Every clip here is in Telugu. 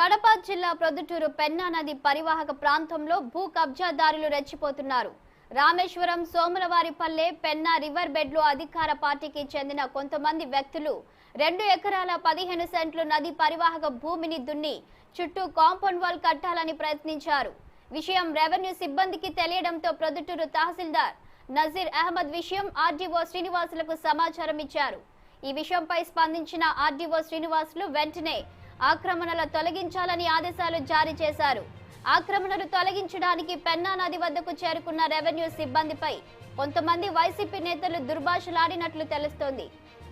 కడప జిల్లా ప్రొద్దుటూరు పెన్నా నది పరివాహక ప్రాంతంలో భూ కబ్జాదారులు రెచ్చిపోతున్నారు. రామేశ్వరం సోములవారిపల్లె పెన్నా రివర్ బెడ్ లో అధికార పార్టీకి చెందిన కొంతమంది వ్యక్తులు 2 ఎకరాల 15 సెంట్లు నది పరివాహక భూమిని దున్ని చుట్టూ కాంపౌండ్ వాల్ కట్టాలని ప్రయత్నించారు. విషయం రెవెన్యూ సిబ్బందికి తెలియడంతో ప్రొద్దుటూరు తహసీల్దార్ నజీర్ అహ్మద్ విషయం ఆర్డీఓ శ్రీనివాసులకు సమాచారం ఇచ్చారు. ఈ విషయంపై స్పందించిన ఆర్డీఓ శ్రీనివాసులు వెంటనే ఆక్రమణలు తొలగించాలని ఆదేశాలు జారీ చేశారు. ఆక్రమణలు తొలగించడానికి పెన్నా నది వద్దకు చేరుకున్న రెవెన్యూ సిబ్బందిపై కొంతమంది వైసీపీ నేతలు దుర్భాషలాడినట్లు తెలుస్తోంది.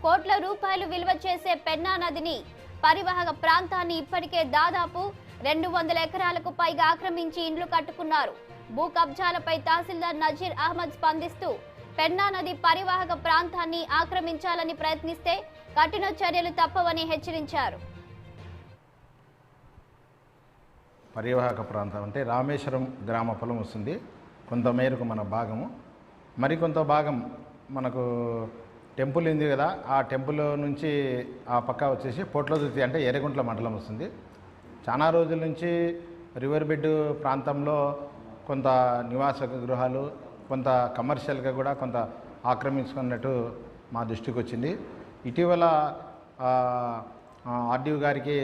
కోట్ల రూపాయలు విలువ చేసే పెన్నా నదిని పరివాహక ప్రాంతాన్ని ఇప్పటికే దాదాపు 200 ఎకరాలకు పైగా ఆక్రమించి ఇండ్లు కట్టుకున్నారు. భూ కబ్జాలపై తహసీల్దార్ నజీర్ అహ్మద్ స్పందిస్తూ పెన్నా నది పరివాహక ప్రాంతాన్ని ఆక్రమించాలని ప్రయత్నిస్తే కఠిన చర్యలు తప్పవని హెచ్చరించారు. పరివాహక ప్రాంతం అంటే రామేశ్వరం గ్రామ పొలం వస్తుంది. కొంత మేరకు మన భాగము, మరికొంత భాగం మనకు టెంపుల్ ఉంది కదా, ఆ టెంపుల్ నుంచి ఆ పక్క వచ్చేసి పోట్లదుర్తి అంటే ఎర్రగుంట్ల మండలం వస్తుంది. చాలా రోజుల నుంచి రివర్ బెడ్ ప్రాంతంలో కొంత నివాస గృహాలు, కొంత కమర్షియల్గా కూడా కొంత ఆక్రమించుకున్నట్టు మా దృష్టికి వచ్చింది. ఇటీవల ఆర్డీఓ గారికి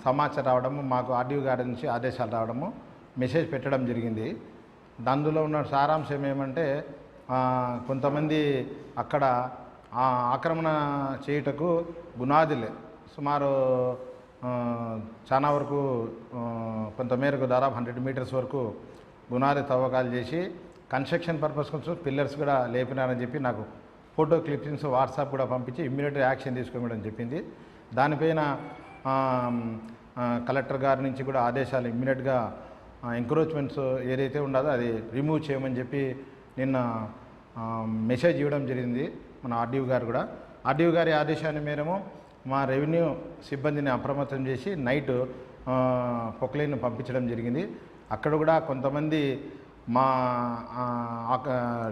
సమాచారం రావడము, మాకు ఆర్డీఓ గారి నుంచి ఆదేశాలు రావడము, మెసేజ్ పెట్టడం జరిగింది. దానిలో ఉన్న సారాంశం ఏమంటే కొంతమంది అక్కడ ఆక్రమణ చేయుటకు గునాదిలే సుమారు చాలా వరకు కొంతమేరకు దాదాపు 100 మీటర్స్ వరకు గునాది తవ్వకాలు చేసి కన్స్ట్రక్షన్ పర్పస్ కోసం పిల్లర్స్ కూడా లేపినారని చెప్పి నాకు ఫోటో క్లిప్పింగ్స్ వాట్సాప్ కూడా పంపించి ఇమ్మీడియట్గా యాక్షన్ తీసుకోమని చెప్పింది. దానిపైన కలెక్టర్ గారి నుంచి కూడా ఆదేశాలు ఇమ్మీడియట్గా ఎంక్రోచ్మెంట్స్ ఏదైతే ఉండదో అది రిమూవ్ చేయమని చెప్పి నిన్న మెసేజ్ ఇవ్వడం జరిగింది మన ఆర్డీఓ గారు కూడా. ఆర్డీఓ గారి ఆదేశాన్ని మేరకు మా రెవెన్యూ సిబ్బందిని అప్రమత్తం చేసి నైట్ పొక్లైన్ పంపించడం జరిగింది. అక్కడ కూడా కొంతమంది మా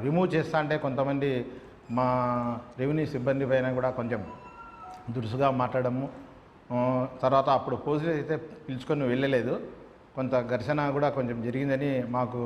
రిమూవ్ చేస్తా అంటే కొంతమంది మా రెవెన్యూ సిబ్బంది పైన కూడా కొంచెం దురుసుగా మాట్లాడము, తర్వాత అప్పుడు పోలీసులు అయితే పిలుచుకొని వెళ్ళలేదు, కొంత ఘర్షణ కూడా కొంచెం జరిగిందని మాకు